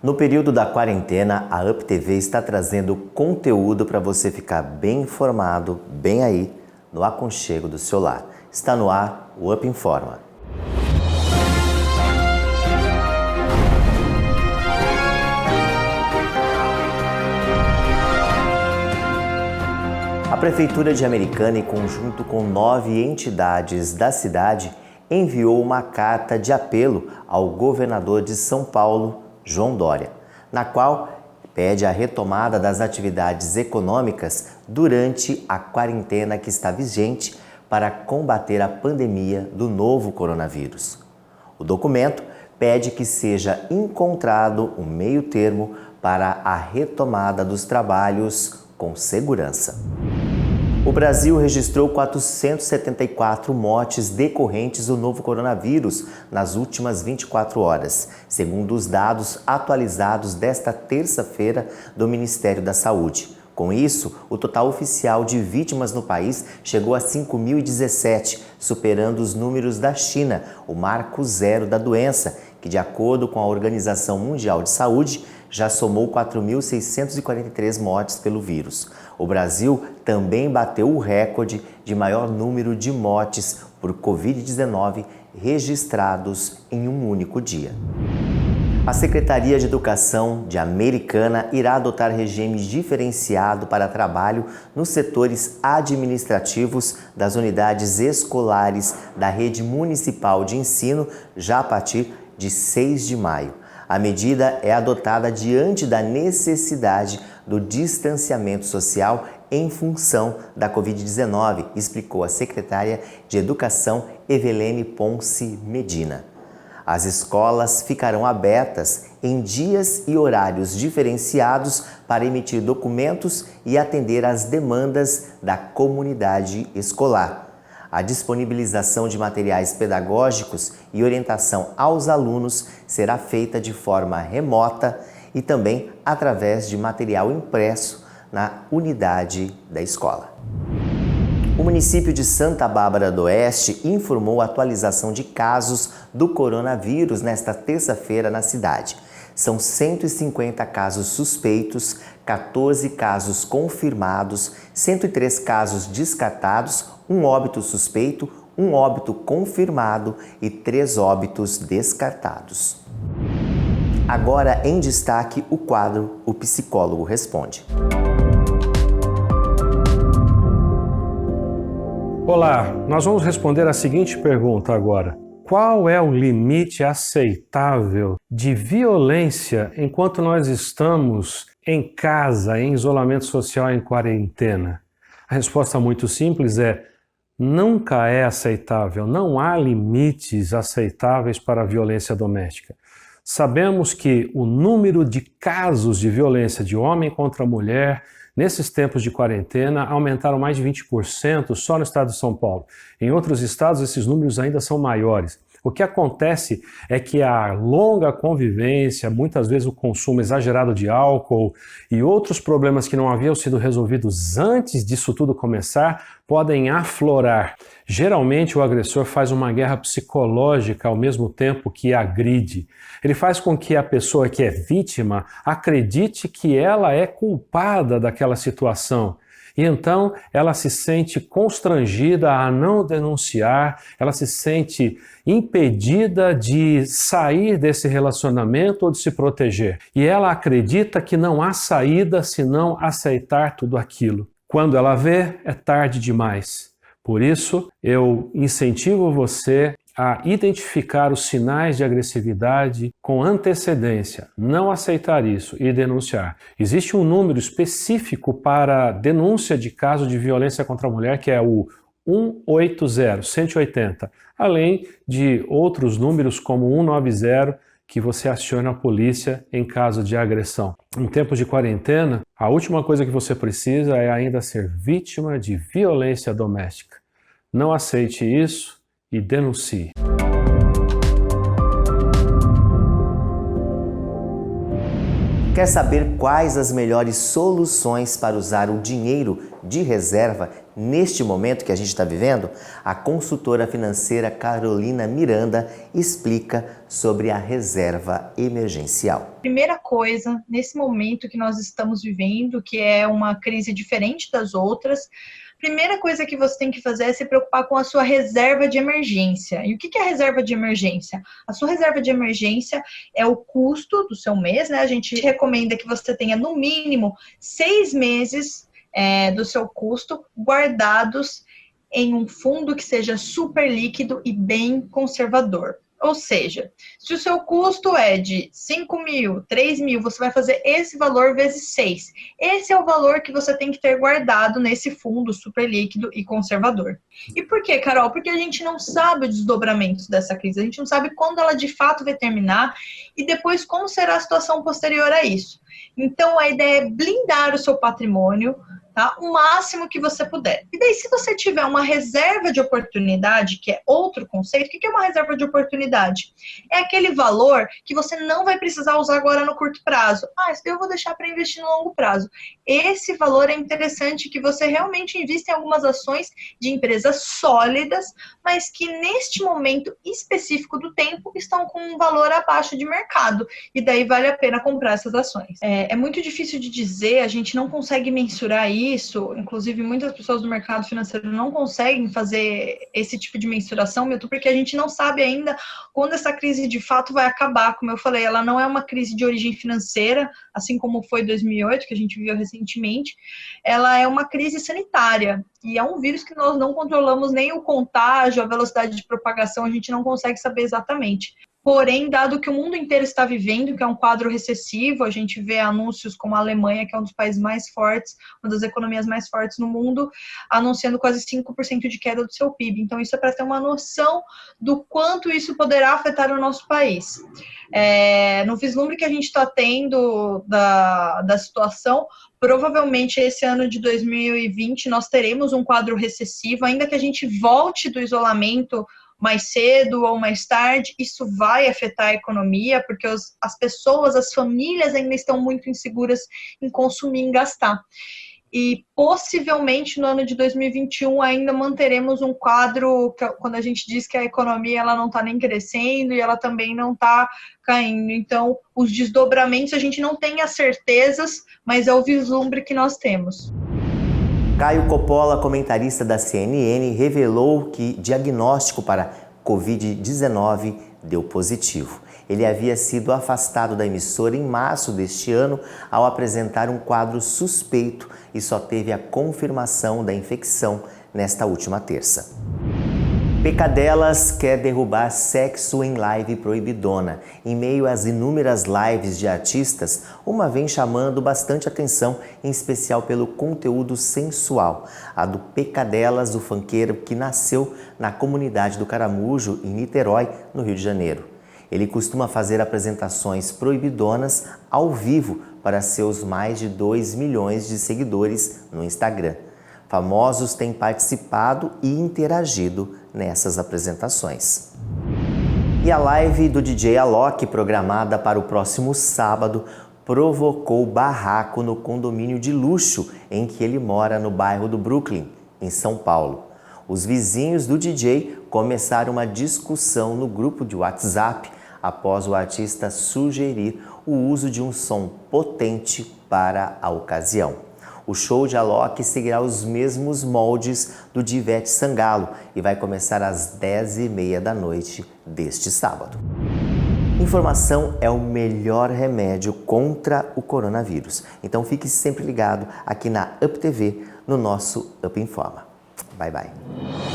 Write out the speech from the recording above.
No período da quarentena, a UP TV está trazendo conteúdo para você ficar bem informado, bem aí, no aconchego do seu lar. Está no ar o UP Informa. A Prefeitura de Americana, em conjunto com 9 entidades da cidade, enviou uma carta de apelo ao governador de São Paulo, João Dória, na qual pede a retomada das atividades econômicas durante a quarentena que está vigente para combater a pandemia do novo coronavírus. O documento pede que seja encontrado um meio-termo para a retomada dos trabalhos com segurança. O Brasil registrou 474 mortes decorrentes do novo coronavírus nas últimas 24 horas, segundo os dados atualizados desta terça-feira do Ministério da Saúde. Com isso, o total oficial de vítimas no país chegou a 5.017, superando os números da China, o marco zero da doença, que, de acordo com a Organização Mundial de Saúde, já somou 4.643 mortes pelo vírus. O Brasil também bateu o recorde de maior número de mortes por Covid-19 registrados em um único dia. A Secretaria de Educação de Americana irá adotar regime diferenciado para trabalho nos setores administrativos das unidades escolares da rede municipal de ensino já a partir de 6 de maio. A medida é adotada diante da necessidade do distanciamento social em função da Covid-19, explicou a secretária de Educação, Evelene Ponce Medina. As escolas ficarão abertas em dias e horários diferenciados para emitir documentos e atender às demandas da comunidade escolar. A disponibilização de materiais pedagógicos e orientação aos alunos será feita de forma remota e também através de material impresso na unidade da escola. O município de Santa Bárbara do Oeste informou a atualização de casos do coronavírus nesta terça-feira na cidade. São 150 casos suspeitos, 14 casos confirmados, 103 casos descartados, um óbito suspeito, um óbito confirmado e 3 óbitos descartados. Agora em destaque o quadro O Psicólogo Responde. Olá, nós vamos responder a seguinte pergunta agora. Qual é o limite aceitável de violência enquanto nós estamos em casa, em isolamento social, em quarentena? A resposta muito simples é: nunca é aceitável, não há limites aceitáveis para a violência doméstica. Sabemos que o número de casos de violência de homem contra mulher nesses tempos de quarentena aumentaram mais de 20% só no estado de São Paulo. Em outros estados esses números ainda são maiores. O que acontece é que a longa convivência, muitas vezes o consumo exagerado de álcool e outros problemas que não haviam sido resolvidos antes disso tudo começar, podem aflorar. Geralmente o agressor faz uma guerra psicológica ao mesmo tempo que agride. Ele faz com que a pessoa que é vítima acredite que ela é culpada daquela situação. E então ela se sente constrangida a não denunciar, ela se sente impedida de sair desse relacionamento ou de se proteger. E ela acredita que não há saída senão aceitar tudo aquilo. Quando ela vê, é tarde demais. Por isso, eu incentivo você a identificar os sinais de agressividade com antecedência, não aceitar isso e denunciar. Existe um número específico para denúncia de caso de violência contra a mulher, que é o 180, além de outros números como 190, que você aciona a polícia em caso de agressão. Em tempos de quarentena, a última coisa que você precisa é ainda ser vítima de violência doméstica. Não aceite isso e denuncie. Quer saber quais as melhores soluções para usar o dinheiro de reserva Neste momento que a gente está vivendo, a consultora financeira Carolina Miranda explica sobre a reserva emergencial. Primeira coisa, nesse momento que nós estamos vivendo, que é uma crise diferente das outras, primeira coisa que você tem que fazer é se preocupar com a sua reserva de emergência. E o que é a reserva de emergência? A sua reserva de emergência é o custo do seu mês, né? A gente recomenda que você tenha no mínimo 6 meses do seu custo guardados em um fundo que seja super líquido e bem conservador. Ou seja, se o seu custo é de 5 mil, 3 mil, você vai fazer esse valor vezes 6. Esse é o valor que você tem que ter guardado nesse fundo super líquido e conservador. E por quê, Carol? Porque a gente não sabe o desdobramento dessa crise, a gente não sabe quando ela de fato vai terminar e depois como será a situação posterior a isso. Então, a ideia é blindar o seu patrimônio, tá? O máximo que você puder. E daí, se você tiver uma reserva de oportunidade, que é outro conceito, o que é uma reserva de oportunidade? É aquele valor que você não vai precisar usar agora no curto prazo. Isso daí eu vou deixar para investir no longo prazo. Esse valor é interessante que você realmente invista em algumas ações de empresas sólidas, mas que neste momento específico do tempo estão com um valor abaixo de mercado. E daí vale a pena comprar essas ações. É muito difícil de dizer, a gente não consegue mensurar isso, inclusive muitas pessoas do mercado financeiro não conseguem fazer esse tipo de mensuração, Milton, porque a gente não sabe ainda quando essa crise de fato vai acabar. Como eu falei, ela não é uma crise de origem financeira, assim como foi 2008, que a gente viu recentemente, ela é uma crise sanitária, e é um vírus que nós não controlamos nem o contágio, a velocidade de propagação, a gente não consegue saber exatamente. Porém, dado que o mundo inteiro está vivendo, que é um quadro recessivo, a gente vê anúncios como a Alemanha, que é um dos países mais fortes, uma das economias mais fortes no mundo, anunciando quase 5% de queda do seu PIB. Então, isso é para ter uma noção do quanto isso poderá afetar o nosso país. No vislumbre que a gente está tendo da situação, provavelmente esse ano de 2020 nós teremos um quadro recessivo, ainda que a gente volte do isolamento mais cedo ou mais tarde, isso vai afetar a economia, porque as pessoas, as famílias ainda estão muito inseguras em consumir, em gastar. E possivelmente no ano de 2021 ainda manteremos um quadro, quando a gente diz que a economia ela não está nem crescendo e ela também não está caindo. Então, os desdobramentos a gente não tem as certezas, mas é o vislumbre que nós temos. Caio Coppola, comentarista da CNN, revelou que diagnóstico para Covid-19 deu positivo. Ele havia sido afastado da emissora em março deste ano ao apresentar um quadro suspeito e só teve a confirmação da infecção nesta última terça. Pecadelas quer derrubar sexo em live proibidona. Em meio às inúmeras lives de artistas, uma vem chamando bastante atenção, em especial pelo conteúdo sensual. A do Pecadelas, o funkeiro que nasceu na comunidade do Caramujo, em Niterói, no Rio de Janeiro. Ele costuma fazer apresentações proibidonas ao vivo para seus mais de 2 milhões de seguidores no Instagram. Famosos têm participado e interagido nessas apresentações. E a live do DJ Alok, programada para o próximo sábado, provocou barraco no condomínio de luxo em que ele mora no bairro do Brooklyn, em São Paulo. Os vizinhos do DJ começaram uma discussão no grupo de WhatsApp após o artista sugerir o uso de um som potente para a ocasião. O show de Alok seguirá os mesmos moldes do de Ivete Sangalo e vai começar às 10h30 da noite deste sábado. Informação é o melhor remédio contra o coronavírus. Então fique sempre ligado aqui na UP TV, no nosso UP Informa. Bye, bye.